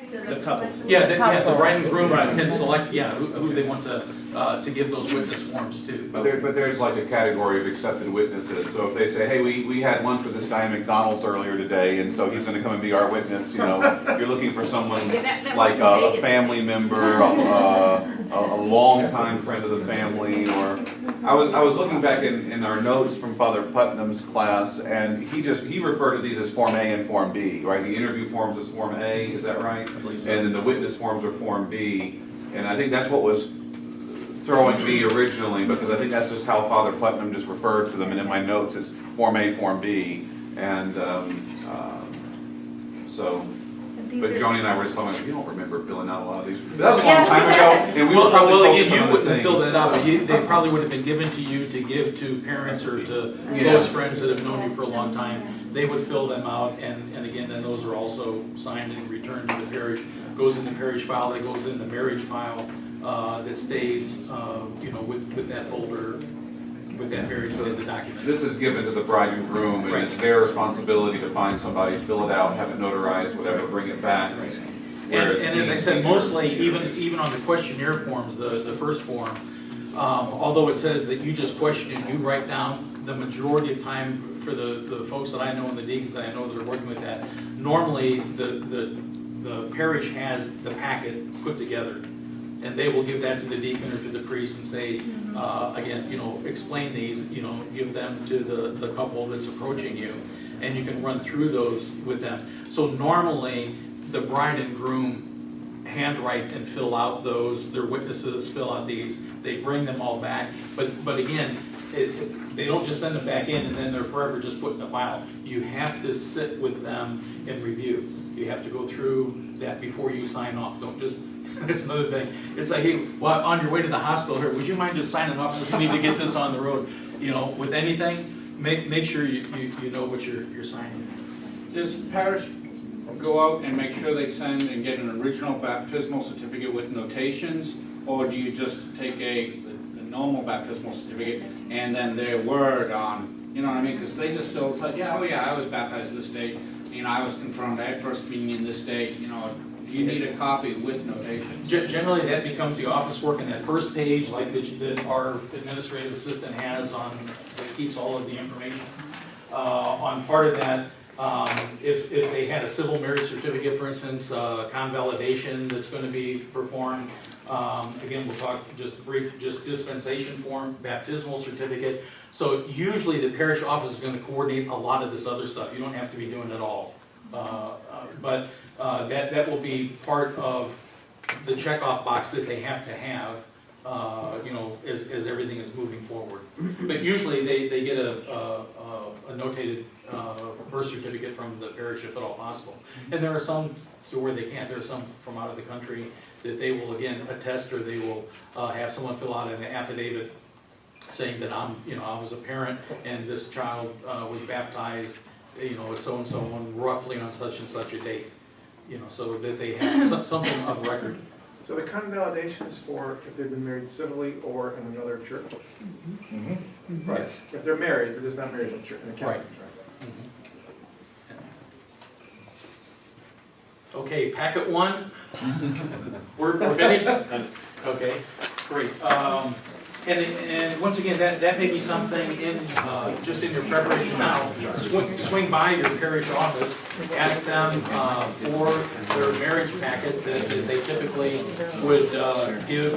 The couple. Yeah, the bride and groom can select, who they want to give those witness forms to. But there's like a category of accepted witnesses. So if they say, hey, we had lunch with this guy at McDonald's earlier today, and so he's going to come and be our witness, you know, you're looking for someone like a family member, a longtime friend of the family, or I was looking back in our notes from Father Putnam's class, and he referred to these as Form A and Form B, right? The interview forms is Form A, is that right? I believe so. And then the witness forms are Form B, and I think that's what was throwing me originally, because I think that's just how Father Putnam just referred to them, and in my notes it's Form A, Form B, and but Joni and I were just talking, you don't remember filling out a lot of these. That was a long time ago, and we were probably focused on you other wouldn't have filled things. that out, but they probably would have been given to you to give to parents or to close friends that have known you for a long time. They would fill them out, and again, then those are also signed and returned to the parish. Goes in the parish file, that goes in the marriage file, that stays, with that folder, with that marriage-related document. This is given to the bride and groom, and it's their responsibility to find somebody, fill it out, have it notarized, whatever, bring it back. And as I said, mostly, even on the questionnaire forms, the first form, although it says that you just question and you write down, the majority of time for the folks that I know and the deacons that I know that are working with that, normally the parish has the packet put together, and they will give that to the deacon or to the priest and say, again, explain these, give them to the couple that's approaching you, and you can run through those with them. So normally, the bride and groom handwrite and fill out those, their witnesses fill out these, they bring them all back, but again, they don't just send them back in and then they're forever just put in the file. You have to sit with them and review. You have to go through that before you sign off. Don't just, that's another thing. It's like, hey, well, on your way to the hospital here, would you mind just signing off so we need to get this on the road? With anything, make sure you know what you're signing. Does parish go out and make sure they send and get an original baptismal certificate with notations, or do you just take the normal baptismal certificate and then their word on, you know what I mean? Because they just still say, I was baptized this date, I was confirmed, I had first communion this date, you need a copy with notations. Generally, that becomes the office work, and that first page, like that our administrative assistant has that keeps all of the information. On part of that, if they had a civil marriage certificate, for instance, convalidation that's going to be performed, again, we'll talk just dispensation form, baptismal certificate. So usually the parish office is going to coordinate a lot of this other stuff. You don't have to be doing it all. But that will be part of the checkoff box that they have to have, as everything is moving forward. But usually they get a notated birth certificate from the parish if at all possible. And there are some to where they can't. There are some from out of the country that they will again attest, or they will have someone fill out an affidavit saying that I was a parent and this child was baptized, at so and so on roughly on such and such a date, so that they have something of record. So the convalidation is for if they've been married civilly or in another church? Mm-hmm. Right. Yes. If they're married, they're just not married in a church, in a Catholic Right. church. Okay, packet one. We're finished? Okay, great. And once again, that may be something just in your preparation now. Swing by your parish office, ask them for their marriage packet that they typically would give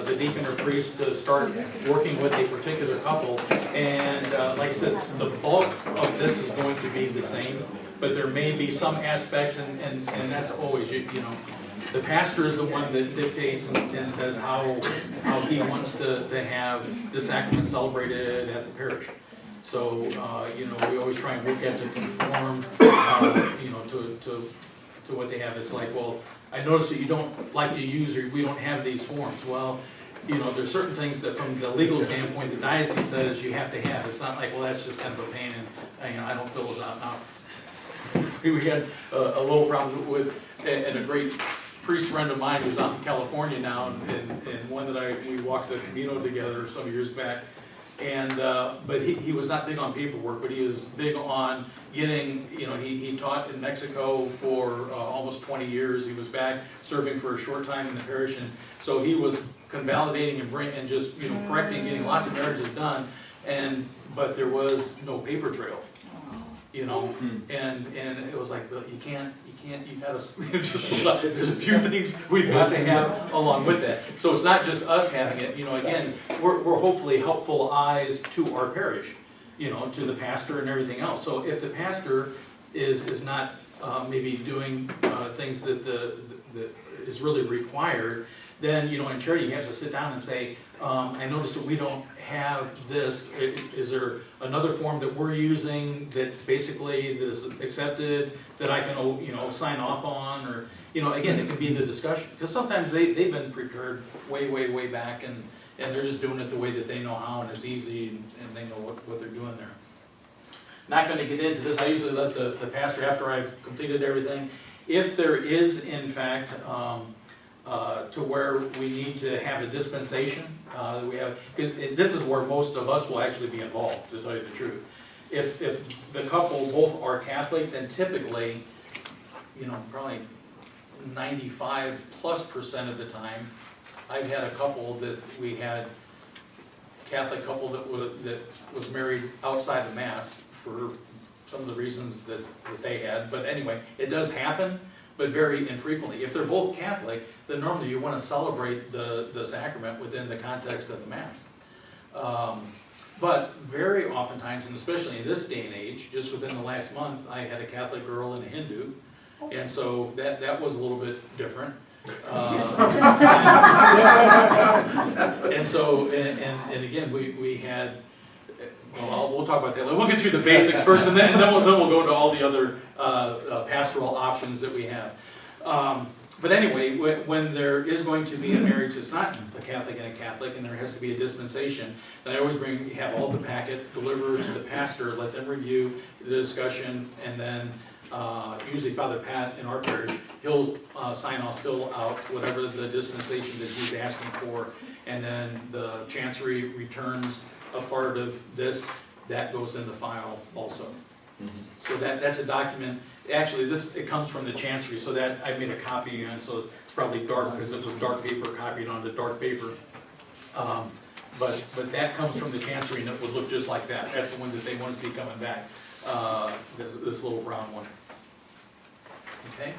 the deacon or priest to start working with a particular couple. And like I said, the bulk of this is going to be the same, but there may be some aspects, and that's always, the pastor is the one that dictates and says how he wants to have the sacrament celebrated at the parish. So, we always try and work at to conform, to what they have. It's like, well, I noticed that you don't like to use, or we don't have these forms. Well, there's certain things that from the legal standpoint, the diocese says you have to have. It's not like, well, that's just kind of a pain, and I don't fill those out now. We had a little problem with, and a great priest friend of mine who's out in California now, and one that we walked the Camino together some years back, And, but he was not big on paperwork, but he was big on getting, you know, he taught in Mexico for almost 20 years. He was back serving for a short time in the parish, and so he was convalidating and just, you know, correcting, getting lots of marriages done, but there was no paper trail, you know, and it was like, you can't, you gotta, there's a few things we've got to have along with that. So it's not just us having it, you know, again, we're hopefully helpful eyes to our parish, you know, to the pastor and everything else. So if the pastor is not maybe doing things that is really required, then, you know, in charity you have to sit down and say, I noticed that we don't have this. Is there another form that we're using that basically is accepted that I can, you know, sign off on? Or, you know, again, it can be the discussion. Because sometimes they've been prepared way back, and they're just doing it the way that they know how, and it's easy, and they know what they're doing there. Not going to get into this. I usually let the pastor, after I've completed everything, if there is, in fact, to where we need to have a dispensation, that we have, because this is where most of us will actually be involved, to tell you the truth. If the couple both are Catholic, then typically, you know, probably 95+% of the time, I've had a couple that we had, Catholic couple that was married outside of Mass for some of the reasons that they had. But anyway, it does happen, but very infrequently. If they're both Catholic, then normally you want to celebrate the sacrament within the context of the Mass. But very oftentimes, and especially in this day and age, just within the last month, I had a Catholic girl and a Hindu, and so that was a little bit different. And so, and again, we had, well, we'll talk about that later. We'll get through the basics first, and then we'll go into all the other pastoral options that we have. But anyway, when there is going to be a marriage that's not a Catholic and a Catholic, and there has to be a dispensation, then I always have all the packet, deliver to the pastor, let them review the discussion, and then usually Father Pat in our parish, he'll sign off, fill out whatever the dispensation that he's asking for, and then the chancery returns a part of this, that goes in the file also. So that's a document. Actually, it comes from the chancery, so that I made a copy, and so it's probably dark because it was dark paper copied onto dark paper. But that comes from the chancery, and it would look just like that. That's the one that they want to see coming back. This little brown one. Okay.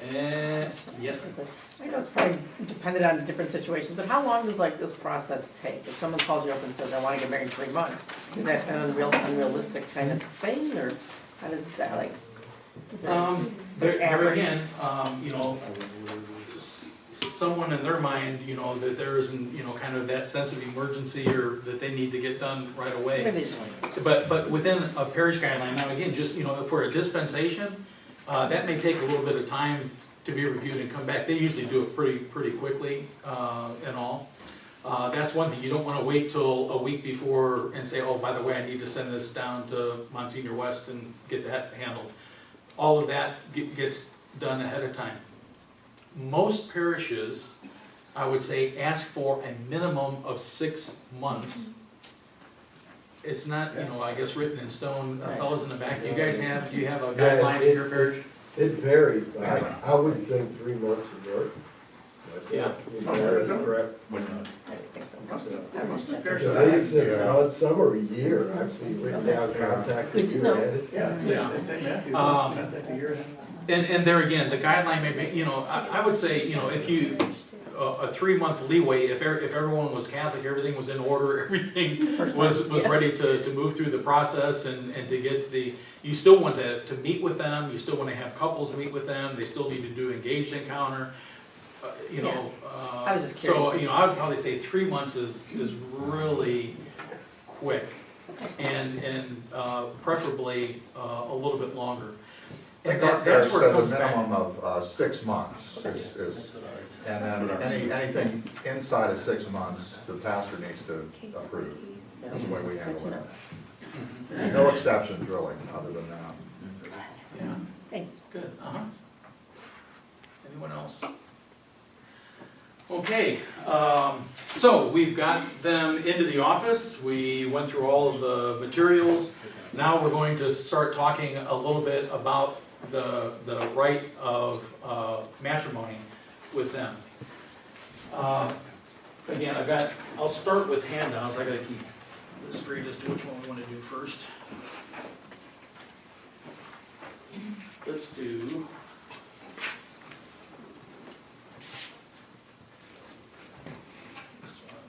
And yes, ma'am. I know it's probably dependent on different situations, but how long does like this process take? If someone calls you up and says, I want to get married in 3 months, is that an unrealistic kind of thing, or how does that like? There again, you know, someone in their mind, you know, that there isn't, you know, kind of that sense of emergency or that they need to get done right away. But within a parish guideline, now again, just, you know, for a dispensation, that may take a little bit of time to be reviewed and come back. They usually do it pretty quickly and all. That's one thing. You don't want to wait till a week before and say, oh, by the way, I need to send this down to Monsignor West and get that handled. All of that gets done ahead of time. Most parishes, I would say, ask for a minimum of 6 months. It's not, you know, I guess written in stone. Fellows in the back, do you have a guideline in your parish? It varies, but I would think 3 months would work. Yeah. Correct. I think so. Most of the At parishes- least 6 months, some are a year. I've seen written down contact. Good to know. And there again, the guideline may be, you know, I would say, you know, if you, a 3-month leeway, if everyone was Catholic, everything was in order, everything was ready to move through the process and to get you still want to meet with them, you still want to have couples meet with them, they still need to do engaged encounter, you know. I was just curious. So, you know, I would probably say 3 months is really quick, and preferably a little bit longer. I think That's where it comes a back. minimum of 6 months is, and then anything inside of 6 months, the pastor needs to approve. That's the way we handle it. No exceptions really, other than that. Yeah, Thanks. good, Anyone else? Okay, So we've got them into the office. We went through all of the materials. Now we're going to start talking a little bit about the rite of matrimony with them. Again, I'll start with handouts. I gotta keep this straight as to which one we want to do first. Let's do. This one.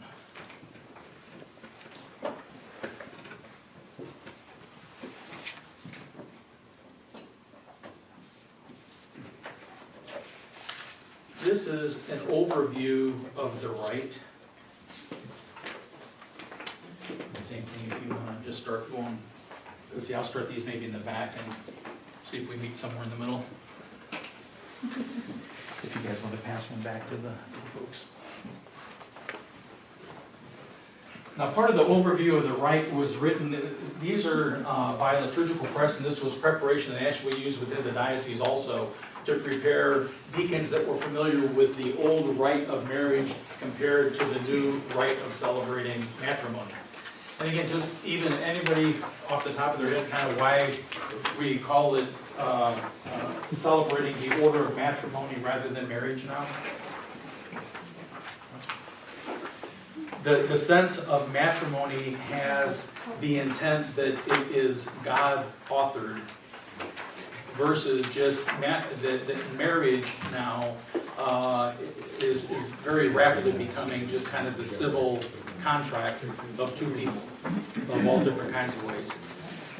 This is an overview of the rite. Same thing if you want to just start going. Let's see, I'll start these maybe in the back and see if we meet somewhere in the middle. If you guys want to pass one back to the folks. Now, part of the overview of the rite was written, these are by Liturgical Press, and this was preparation that actually we used within the diocese also to prepare deacons that were familiar with the old rite of marriage compared to the new rite of celebrating matrimony. And again, just even anybody off the top of their head, kind of why we call it celebrating the order of matrimony rather than marriage now? The sense of matrimony has the intent that it is God authored versus just that marriage now is very rapidly becoming just kind of the civil contract of two people of all different kinds of ways.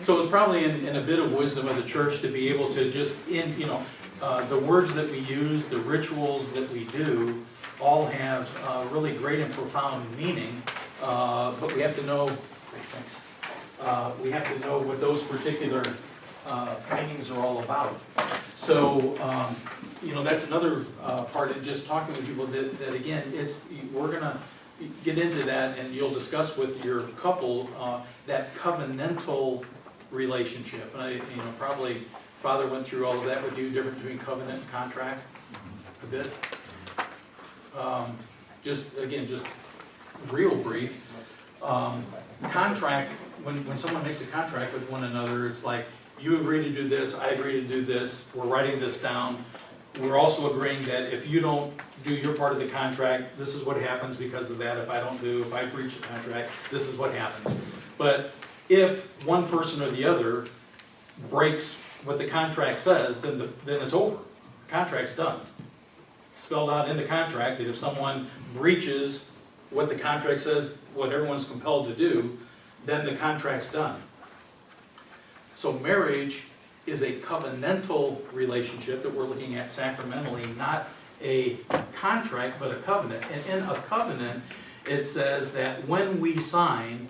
So it's probably in a bit of wisdom of the church to be able to just, the words that we use, the rituals that we do, all have really great and profound meaning, but we have to know, we have to know what those particular meanings are all about. So, that's another part of just talking with people that again, we're gonna get into that, and you'll discuss with your couple that covenantal relationship. And probably Father went through all of that with you, difference between covenant and contract a bit. Just real brief. Contract, when someone makes a contract with one another, it's like, you agree to do this, I agree to do this, we're writing this down. We're also agreeing that if you don't do your part of the contract, this is what happens because of that. If I breach the contract, this is what happens. But if one person or the other breaks what the contract says, then it's over. The contract's done. It's spelled out in the contract that if someone breaches what the contract says, what everyone's compelled to do, then the contract's done. So marriage is a covenantal relationship that we're looking at sacramentally, not a contract, but a covenant. And in a covenant, it says that when we sign,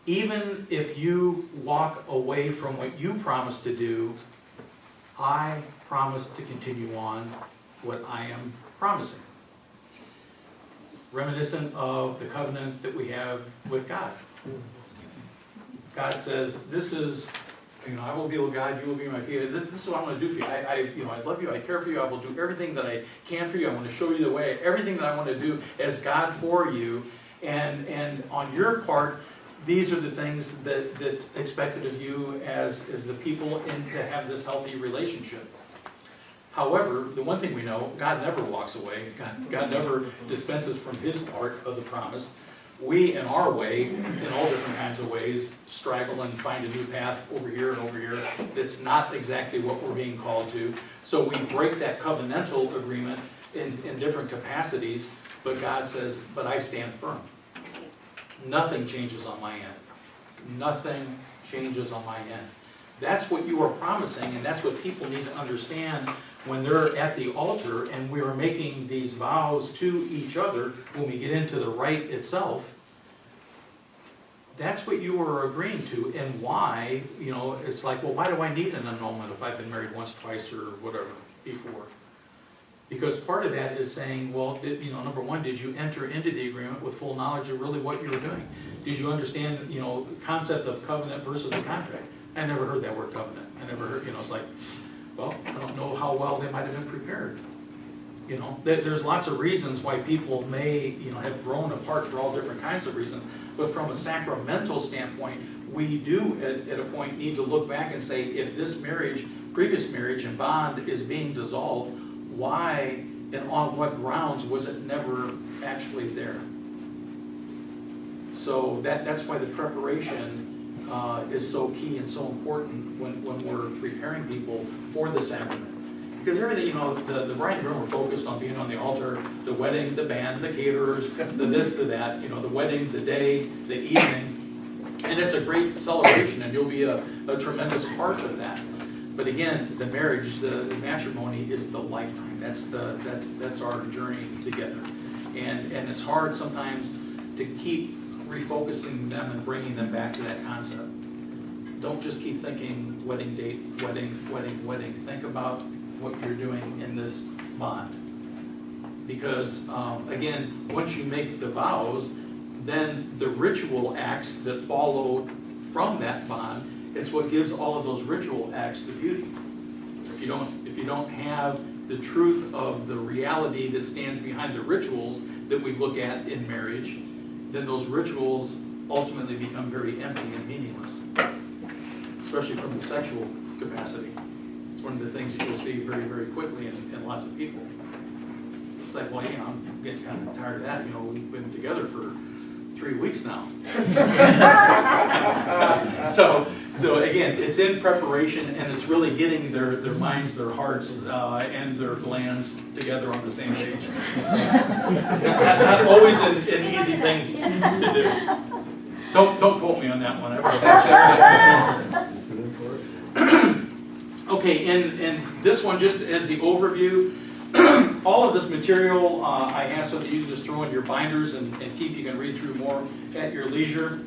even if you walk away from what you promised to do, I promise to continue on what I am promising. Reminiscent of the covenant that we have with God. God says, this is, I will be with God, you will be my people. This is what I'm going to do for you. I love you, I care for you, I will do everything that I can for you. I want to show you the way, everything that I want to do as God for you. And on your part, these are the things that's expected of you as the people and to have this healthy relationship. However, the one thing we know, God never walks away. God never dispenses from his part of the promise. We, in our way, in all different kinds of ways, straggle and find a new path over here and over here that's not exactly what we're being called to. So we break that covenantal agreement in different capacities, but God says, but I stand firm. Nothing changes on my end. Nothing changes on my end. That's what you are promising, and that's what people need to understand when they're at the altar and we are making these vows to each other when we get into the rite itself. That's what you are agreeing to, and why, it's like, well, why do I need an annulment if I've been married once, twice, or whatever before? Because part of that is saying, well, number one, did you enter into the agreement with full knowledge of really what you were doing? Did you understand, the concept of covenant versus a contract? I never heard that word covenant. I never heard, it's like, well, I don't know how well they might have been prepared. You know, there's lots of reasons why people may, you know, have grown apart for all different kinds of reasons. But from a sacramental standpoint, we do at a point need to look back and say, if this marriage, previous marriage and bond is being dissolved, why and on what grounds was it never actually there? So that's why the preparation is so key and so important when we're preparing people for the sacrament. Because everything, you know, the bride and groom are focused on being on the altar, the wedding, the band, the caterers, the this, the that, you know, the wedding, the day, the evening. And it's a great celebration, and you'll be a tremendous part of that. But again, the marriage, the matrimony is the lifetime. That's our journey together. And it's hard sometimes to keep refocusing them and bringing them back to that concept. Don't just keep thinking wedding date, wedding, wedding, wedding. Think about what you're doing in this bond. Because again, once you make the vows, then the ritual acts that follow from that bond, it's what gives all of those ritual acts the beauty. If you don't have the truth of the reality that stands behind the rituals that we look at in marriage, then those rituals ultimately become very empty and meaningless, especially from the sexual capacity. It's one of the things that you'll see very, very quickly in lots of people. It's like, well, you know, I'm getting kind of tired of that. You know, we've been together for 3 weeks now. So again, it's in preparation, and it's really getting their minds, their hearts, and their glands together on the same page. Not always an easy thing to do. Don't quote me on that one. Okay, and this one, just as the overview, all of this material I have so that you can just throw in your binders and keep. You can read through more at your leisure.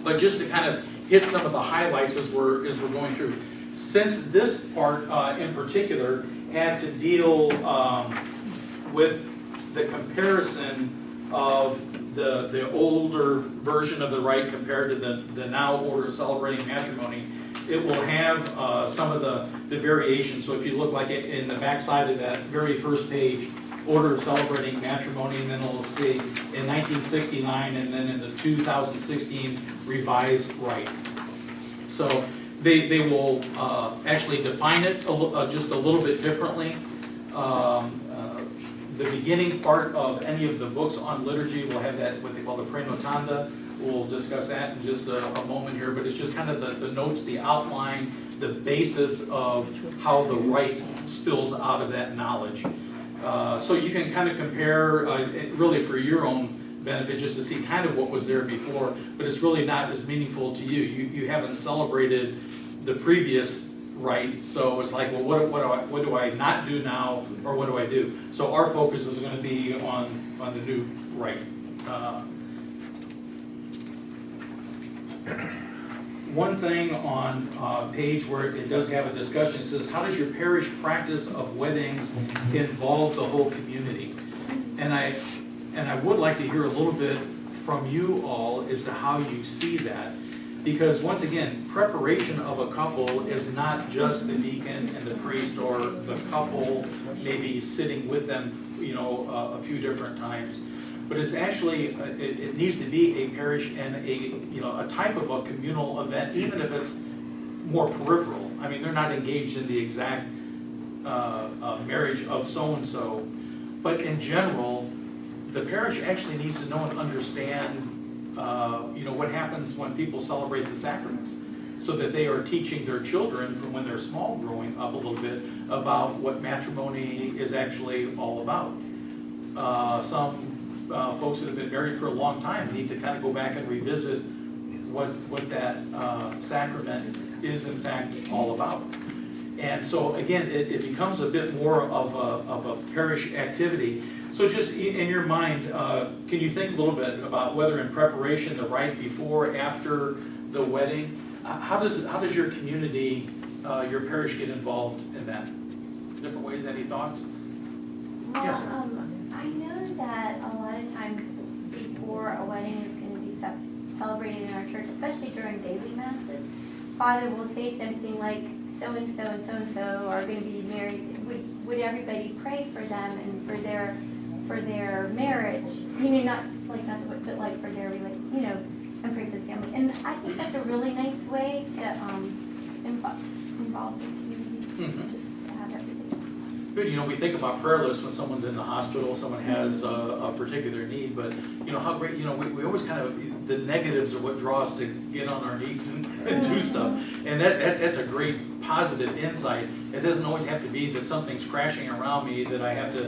But just to kind of hit some of the highlights as we're going through. Since this part in particular had to deal with the comparison of the older version of the rite compared to the now order of celebrating matrimony, it will have some of the variations. So if you look like it in the back side of that very first page, order of celebrating matrimony, and then it'll say in 1969 and then in the 2016 revised rite. So they will actually define it just a little bit differently. The beginning part of any of the books on liturgy will have that, what they call the prenotanda. We'll discuss that in just a moment here, but it's just kind of the notes, the outline, the basis of how the rite spills out of that knowledge. So you can kind of compare, really for your own benefit, just to see kind of what was there before, but it's really not as meaningful to you. You haven't celebrated the previous rite, so it's like, well, what do I not do now, or what do I do? So our focus is going to be on the new rite. One thing on page where it does have a discussion, it says, how does your parish practice of weddings involve the whole community? And I would like to hear a little bit from you all as to how you see that. Because once again, preparation of a couple is not just the deacon and the priest, or the couple maybe sitting with them, you know, a few different times. But it's actually, it needs to be a parish and a type of a communal event, even if it's more peripheral. I mean, they're not engaged in the exact marriage of so-and-so. But in general, the parish actually needs to know and understand what happens when people celebrate the sacraments, so that they are teaching their children from when they're small, growing up a little bit, about what matrimony is actually all about. Some folks that have been married for a long time need to kind of go back and revisit what that sacrament is in fact all about. And so again, it becomes a bit more of a parish activity. So just in your mind, can you think a little bit about whether in preparation, the rite before, after the wedding, how does your community, your parish get involved in that? Different ways, any thoughts? Well, Yes. I know that a lot of times before a wedding is going to be celebrated in our church, especially during daily masses, Father will say something like, so-and-so and so-and-so are going to be married. Would everybody pray for them and for their marriage, you know, not but like for their, and pray for the family. And I think that's a really nice way to involve the community, just to have everything. Good, you know, we think about prayer lists when someone's in the hospital, someone has a particular need, but, you know, how great, you know, we always kind of, the negatives are what draw us to get on our knees and do stuff. And that's a great positive insight. It doesn't always have to be that something's crashing around me that I have to